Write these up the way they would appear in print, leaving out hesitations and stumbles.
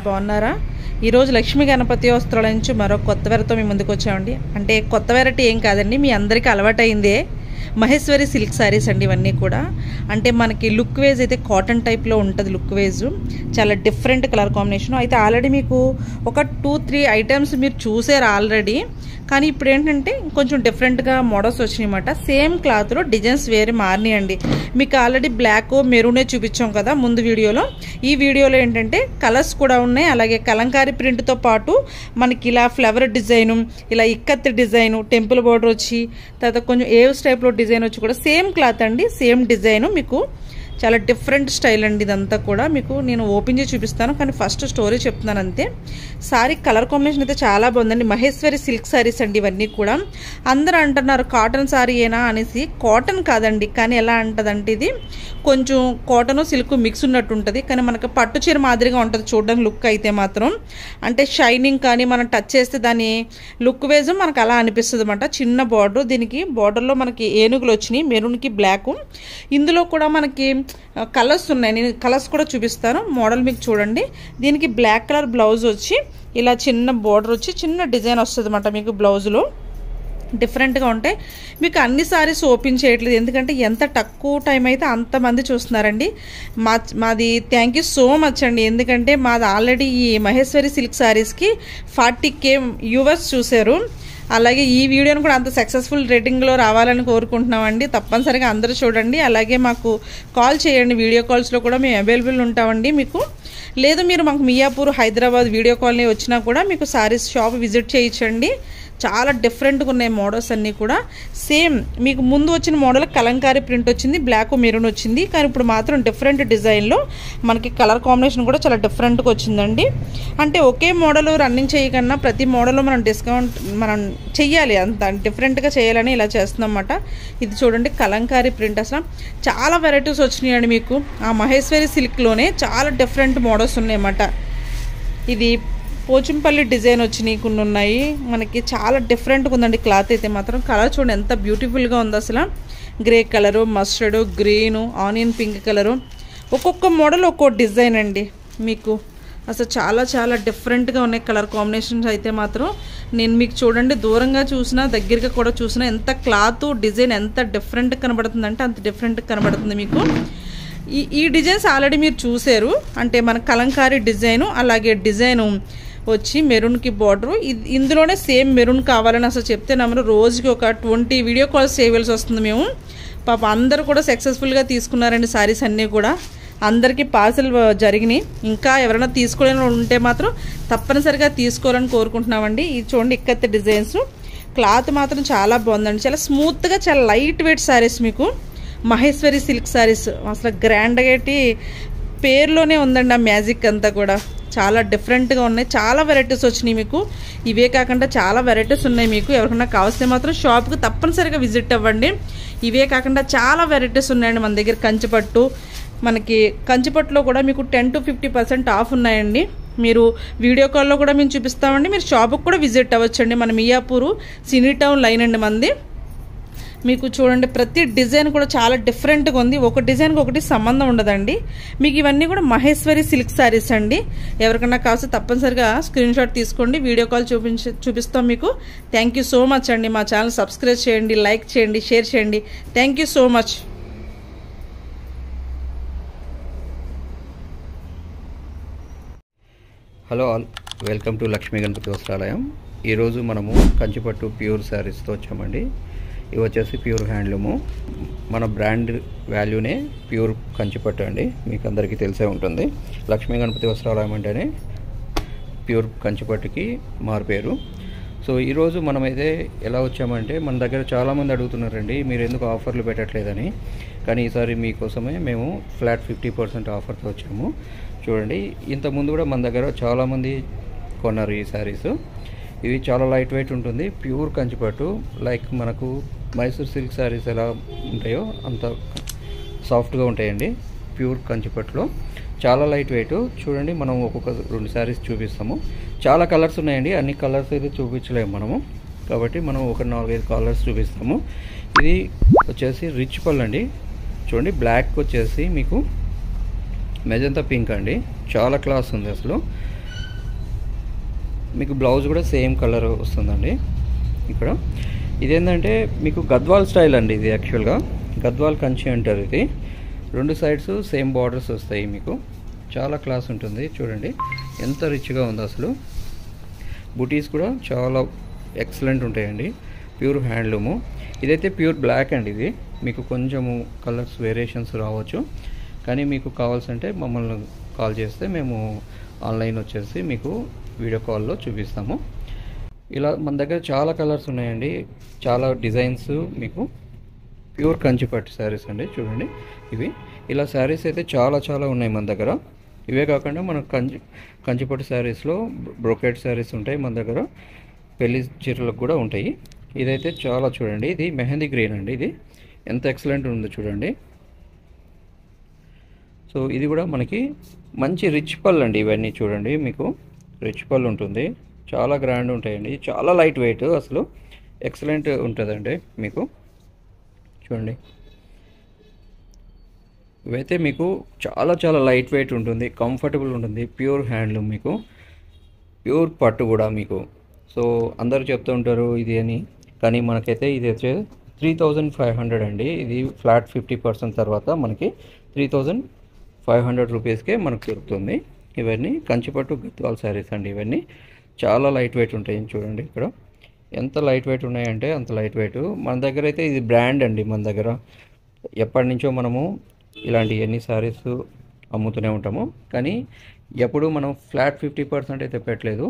బాగున్నారా? ఈరోజు లక్ష్మీ గణపతి వస్త్రాల నుంచి మరో కొత్త వెరైటీతో మీ ముందుకు వచ్చామండి. అంటే కొత్త వెరైటీ ఏం కాదండి, మీ అందరికీ అలవాటైందే మహేశ్వరి సిల్క్ శారీస్ అండి. ఇవన్నీ కూడా అంటే మనకి లుక్ వేజ్ అయితే కాటన్ టైప్లో ఉంటుంది. లుక్ వేజ్ చాలా డిఫరెంట్ కలర్ కాంబినేషన్. అయితే ఆల్రెడీ మీకు ఒక 2-3 ఐటమ్స్ మీరు చూసారు ఆల్రెడీ. కానీ ఇప్పుడు ఏంటంటే కొంచెం డిఫరెంట్గా మోడల్స్ వచ్చినాయి అన్నమాట. సేమ్ క్లాత్లో డిజైన్స్ వేరే మారినాయండి. మీకు ఆల్రెడీ బ్లాక్ మెరూనే చూపించాం కదా ముందు వీడియోలో. ఈ వీడియోలో ఏంటంటే కలర్స్ కూడా ఉన్నాయి. అలాగే కలంకారీ ప్రింట్తో పాటు మనకి ఇలా ఫ్లవర్ డిజైను, ఇలా ఇక్కత్ డిజైను, టెంపుల్ బోర్డర్ వచ్చి, తర్వాత కొంచెం ఏవ్స్ టైప్లో డిజైన్ వచ్చి కూడా సేమ్ క్లాత్ అండి, సేమ్ డిజైను. మీకు చాలా డిఫరెంట్ స్టైల్ అండి ఇదంతా కూడా. మీకు నేను ఓపెన్ చేసి చూపిస్తాను, కానీ ఫస్ట్ స్టోరీ చెప్తున్నాను అంతే. సారీ కలర్ కాంబినేషన్ అయితే చాలా బాగుందండి. మహేశ్వరి సిల్క్ సారీస్ అండి ఇవన్నీ కూడా. అందరూ అంటున్నారు కాటన్ సారీ ఏనా అనేసి. కాటన్ కాదండి, కానీ ఎలా అంటదంటే ఇది కొంచెం కాటన్ సిల్క్ మిక్స్ ఉన్నట్టు ఉంటుంది. కానీ మనకు పట్టు చీర మాదిరిగా ఉంటుంది చూడడానికి లుక్ అయితే మాత్రం. అంటే షైనింగ్ కానీ మనం టచ్ చేస్తే దాని లుక్ వేజ్ మనకు అలా అనిపిస్తుంది అన్నమాట. చిన్న బార్డర్, దీనికి బార్డర్లో మనకి ఏనుగులు వచ్చినాయి, మెరూన్కి బ్లాక్. ఇందులో కూడా మనకి కలర్స్ ఉన్నాయి, నేను కలర్స్ కూడా చూపిస్తాను. మోడల్ మీకు చూడండి. దీనికి బ్లాక్ కలర్ బ్లౌజ్ వచ్చి ఇలా చిన్న బార్డర్ వచ్చి చిన్న డిజైన్ వస్తుంది అన్నమాట. మీకు బ్లౌజ్లో డిఫరెంట్గా ఉంటాయి. మీకు అన్ని సారీస్ ఓపెన్ చేయట్లేదు, ఎందుకంటే ఎంత తక్కువ టైం అయితే అంతమంది చూస్తున్నారండి. మాది థ్యాంక్ యూ సో మచ్ అండి. ఎందుకంటే మాది ఆల్రెడీ ఈ మహేశ్వరి సిల్క్ సారీస్కి 40K వ్యూవర్స్ చూశారు. అలాగే ఈ వీడియోని కూడా అంత సక్సెస్ఫుల్ రేటింగ్లో రావాలని కోరుకుంటున్నామండి. తప్పనిసరిగా అందరూ చూడండి. అలాగే మాకు కాల్ చేయండి, వీడియో కాల్స్లో కూడా మేము అవైలబుల్ ఉంటామండి. మీకు లేదు మీరు మాకు మియాపూర్ హైదరాబాద్ వీడియో కాల్ని వచ్చినా కూడా మీకు సారీస్ షాప్ విజిట్ చేయించండి. చాలా డిఫరెంట్గా ఉన్నాయి మోడల్స్ అన్నీ కూడా. సేమ్ మీకు ముందు వచ్చిన మోడల్ కలంకారీ ప్రింట్ వచ్చింది, బ్లాక్ మెరూన్ వచ్చింది. కానీ ఇప్పుడు మాత్రం డిఫరెంట్ డిజైన్లో మనకి కలర్ కాంబినేషన్ కూడా చాలా డిఫరెంట్గా వచ్చిందండి. అంటే ఒకే మోడల్ రన్నింగ్ చేయకన్నా ప్రతి మోడల్లో మనం డిస్కౌంట్ మనం చెయ్యాలి, అంత డిఫరెంట్గా చేయాలని ఇలా చేస్తున్నాం అన్నమాట. ఇది చూడండి కలంకారీ ప్రింట్. అసలు చాలా వెరైటీస్ వచ్చినాయండి మీకు. ఆ మహేశ్వరి సిల్క్లోనే చాలా డిఫరెంట్ మోడల్స్ ఉన్నాయన్నమాట. ఇది పోచంపల్లి డిజైన్ వచ్చినాయి కొన్ని ఉన్నాయి. మనకి చాలా డిఫరెంట్గా ఉందండి క్లాత్ అయితే మాత్రం. కలర్ చూడండి ఎంత బ్యూటిఫుల్గా ఉంది అసలు. Grey colour, mustard, green, onion pink colour. ఒక్కొక్క మోడల్ ఒక్కో డిజైన్ అండి మీకు. అసలు చాలా చాలా డిఫరెంట్గా ఉన్నాయి కలర్ కాంబినేషన్స్ అయితే మాత్రం. నేను మీకు చూడండి దూరంగా చూసినా దగ్గరగా కూడా చూసినా ఎంత క్లాత్ డిజైన్ ఎంత డిఫరెంట్గా కనబడుతుంది అంటే అంత డిఫరెంట్గా కనబడుతుంది మీకు. ఈ డిజైన్స్ ఆల్రెడీ మీరు చూసారు. అంటే మన కలంకారీ డిజైను, అలాగే డిజైను వచ్చి మెరూన్కి బార్డరు. ఇందులోనే సేమ్ మెరూన్ కావాలని అసలు చెప్తే నమ్మరు. రోజుకి ఒక 20 వీడియో కాల్స్ చేయవలసి వస్తుంది మేము. పాప అందరూ కూడా సక్సెస్ఫుల్గా తీసుకున్నారండి సారీస్ అన్నీ కూడా. అందరికీ పార్సల్ జరిగినాయి. ఇంకా ఎవరైనా తీసుకోలేని ఉంటే మాత్రం తప్పనిసరిగా తీసుకోవాలని కోరుకుంటున్నామండి. ఇది చూడండి ఇక్కత్త డిజైన్స్. క్లాత్ మాత్రం చాలా బాగుందండి. చాలా స్మూత్గా చాలా లైట్ వెయిట్ సారీస్ మీకు మహేశ్వరి సిల్క్ సారీస్. అసలు గ్రాండ్గా పేరులోనే ఉందండి ఆ మ్యాజిక్ అంతా కూడా. చాలా డిఫరెంట్గా ఉన్నాయి, చాలా వెరైటీస్ వచ్చినాయి మీకు. ఇవే కాకుండా చాలా వెరైటీస్ ఉన్నాయి మీకు. ఎవరికైనా కావాల్సిన మాత్రం షాప్కి తప్పనిసరిగా విజిట్ అవ్వండి. ఇవే కాకుండా చాలా వెరైటీస్ ఉన్నాయండి మన దగ్గర. కంచిపట్టు, మనకి కంచిపట్టులో కూడా మీకు 10 to 50% ఆఫ్ ఉన్నాయండి. మీరు వీడియో కాల్లో కూడా మేము చూపిస్తామండి. మీరు షాప్కి కూడా విజిట్ అవ్వచ్చండి. మన మియాపూరు సినీ టౌన్ లైన్ అండి మంది. మీకు చూడండి ప్రతి డిజైన్ కూడా చాలా డిఫరెంట్గా ఉంది. ఒక డిజైన్కి ఒకటి సంబంధం ఉండదండి. మీకు ఇవన్నీ కూడా మహేశ్వరి సిల్క్ శారీస్ అండి. ఎవరికైనా కావాల్సి తప్పనిసరిగా స్క్రీన్ షాట్ తీసుకోండి, వీడియో కాల్ చూపిస్తాం మీకు. థ్యాంక్ యూ సో మచ్ అండి. మా ఛానల్ సబ్స్క్రైబ్ చేయండి, లైక్ చేయండి, షేర్ చేయండి. Thank you so much. Hello all, welcome to Lakshmi Ganapathi Vastralayam. ఈరోజు మనము కంచిపట్టు ప్యూర్ శారీస్తో వచ్చామండి. ఇవి వచ్చేసి ప్యూర్ హ్యాండ్లూము. మన బ్రాండ్ వాల్యూనే ప్యూర్ కంచిపట్టు అండి. మీకు అందరికీ తెలిసే ఉంటుంది. లక్ష్మీ గణపతి వస్త్రాలయం అంటేనే ప్యూర్ కంచిపట్టుకి మారుపేరు. సో ఈరోజు మనమైతే ఎలా వచ్చామంటే, మన దగ్గర చాలామంది అడుగుతున్నారండి మీరు ఎందుకు ఆఫర్లు పెట్టట్లేదని. కానీ ఈసారి మీకోసమే మేము ఫ్లాట్ 50% ఆఫర్తో వచ్చాము. చూడండి, ఇంతకుముందు కూడా మన దగ్గర చాలామంది కొన్నారు ఈ శారీస్. ఇవి చాలా లైట్ వెయిట్ ఉంటుంది, ప్యూర్ కంచిపట్టు. లైక్ మనకు మైసూర్ సిల్క్ శారీస్ ఎలా ఉంటాయో అంత సాఫ్ట్గా ఉంటాయండి ప్యూర్ కంచిపట్టులో. చాలా లైట్ వెయిట్. చూడండి, మనం ఒక్కొక్క 2 శారీస్ చూపిస్తాము. చాలా కలర్స్ ఉన్నాయండి, అన్ని కలర్స్ అయితే చూపించలేము మనము, కాబట్టి మనం ఒక 4-5 కలర్స్ చూపిస్తాము. ఇది వచ్చేసి రిచ్ పళ్ళు అండి. చూడండి, బ్లాక్ వచ్చేసి మీకు మెజంతా పింక్ అండి. చాలా క్లాస్ ఉంది అసలు. మీకు బ్లౌజ్ కూడా సేమ్ కలర్ వస్తుందండి. ఇక్కడ ఇదేంటంటే మీకు గద్వాల్ స్టైల్ అండి. ఇది యాక్చువల్గా గద్వాల్ కంచి అంటారు. ఇది 2 సైడ్స్ సేమ్ బార్డర్స్ వస్తాయి. మీకు చాలా క్లాస్ ఉంటుంది. చూడండి ఎంత రిచ్గా ఉందో అసలు. బుటీస్ కూడా చాలా ఎక్సలెంట్ ఉంటాయండి. Pure handloom. ఇదైతే ప్యూర్ బ్లాక్ అండి. ఇది మీకు కొంచెము కలర్స్ వేరియేషన్స్ రావచ్చు, కానీ మీకు కావాల్సింటే మమ్మల్ని కాల్ చేస్తే మేము ఆన్లైన్ వచ్చేసి మీకు వీడియో కాల్లో చూపిస్తాము. ఇలా మన దగ్గర చాలా కలర్స్ ఉన్నాయండి, చాలా డిజైన్స్. మీకు ప్యూర్ కంచిపట్టు శారీస్ అండి. చూడండి ఇవి ఇలా శారీస్ అయితే చాలా చాలా ఉన్నాయి మన దగ్గర. ఇవే కాకుండా మన కంచిపట్టు శారీస్లో బ్రోకెట్ శారీస్ ఉంటాయి మన దగ్గర. పెళ్లి చీరలకు కూడా ఉంటాయి. ఇదైతే చాలా చూడండి, ఇది మెహందీ గ్రీన్ అండి. ఇది ఎంత ఎక్సలెంట్ ఉందో చూడండి. సో ఇది కూడా మనకి మంచి రిచ్ పళ్ళు అండి. ఇవన్నీ చూడండి మీకు రిచ్ పళ్ళు ఉంటుంది. చాలా గ్రాండ్ ఉంటాయండి. చాలా లైట్ వెయిట్, అసలు ఎక్సలెంట్ ఉంటుందండి. మీకు చూడండి ఇవైతే మీకు చాలా చాలా లైట్ వెయిట్ ఉంటుంది, కంఫర్టబుల్ ఉంటుంది. ప్యూర్ హ్యాండ్లూమ్, మీకు ప్యూర్ పట్టు కూడా మీకు. సో అందరూ చెప్తూ ఉంటారు ఇది అని, కానీ మనకైతే ఇది వచ్చే 3500 అండి. ఇది ఫ్లాట్ 50% తర్వాత మనకి 3500 రూపీస్కే మనకు దొరుకుతుంది. ఇవన్నీ కంచిపట్టు గద్వాల్ శారీస్ అండి. ఇవన్నీ చాలా లైట్ వెయిట్ ఉంటాయి. చూడండి ఇక్కడ ఎంత లైట్ వెయిట్ ఉన్నాయంటే అంత లైట్ వెయిట్. మన దగ్గర అయితే ఇది బ్రాండ్ అండి. మన దగ్గర ఎప్పటి నుంచో మనము ఇలాంటి ఎన్ని శారీస్ అమ్ముతూనే ఉంటాము, కానీ ఎప్పుడు మనం ఫ్లాట్ 50% అయితే పెట్టలేదు.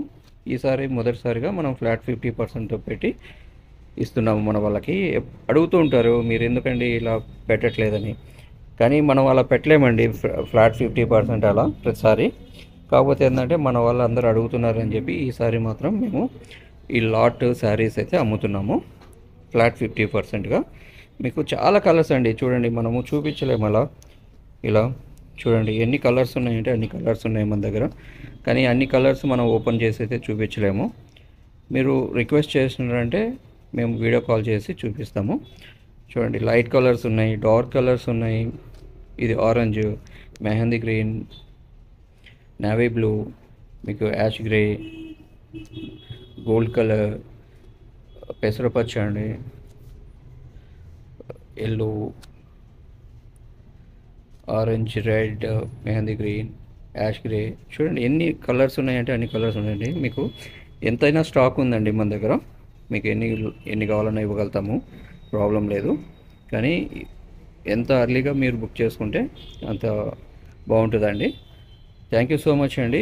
ఈసారి మొదటిసారిగా మనం ఫ్లాట్ 50% పెట్టి ఇస్తున్నాము. మన వాళ్ళకి అడుగుతూ ఉంటారు, మీరు ఎందుకండి ఇలా పెట్టట్లేదని. కానీ మనం అలా పెట్టలేమండి ఫ్లాట్ 50% అలా ప్రతిసారి. కాకపోతే ఏంటంటే మన వాళ్ళు అందరూ అడుగుతున్నారు అని చెప్పి ఈసారి మాత్రం మేము ఈ లాట్ శారీస్ అయితే అమ్ముతున్నాము ఫ్లాట్ 50%గా. మీకు చాలా కలర్స్ అండి. చూడండి మనము చూపించలేము అలా. ఇలా చూడండి ఎన్ని కలర్స్ ఉన్నాయంటే అన్ని కలర్స్ ఉన్నాయి మన దగ్గర, కానీ అన్ని కలర్స్ మనం ఓపెన్ చేసి అయితే చూపించలేము. మీరు రిక్వెస్ట్ చేసినారంటే మేము వీడియో కాల్ చేసి చూపిస్తాము. చూడండి లైట్ కలర్స్ ఉన్నాయి, డార్క్ కలర్స్ ఉన్నాయి. ఇది orange, mehndi green, navy blue, మీకు యాష్ గ్రే, గోల్డ్ కలర్, పెసరపచ్చ అండి, yellow, orange, red, mehndi green, ash grey. చూడండి ఎన్ని కలర్స్ ఉన్నాయంటే అన్ని కలర్స్ ఉన్నాయండి. మీకు ఎంతైనా స్టాక్ ఉందండి మన దగ్గర. మీకు ఎన్ని కావాలన్నా ఇవ్వగలుగుతాము, ప్రాబ్లం లేదు. కానీ ఎంత అర్లీగా మీరు బుక్ చేసుకుంటే అంత బాగుంటుందండి. థ్యాంక్ యూ సో మచ్ అండి.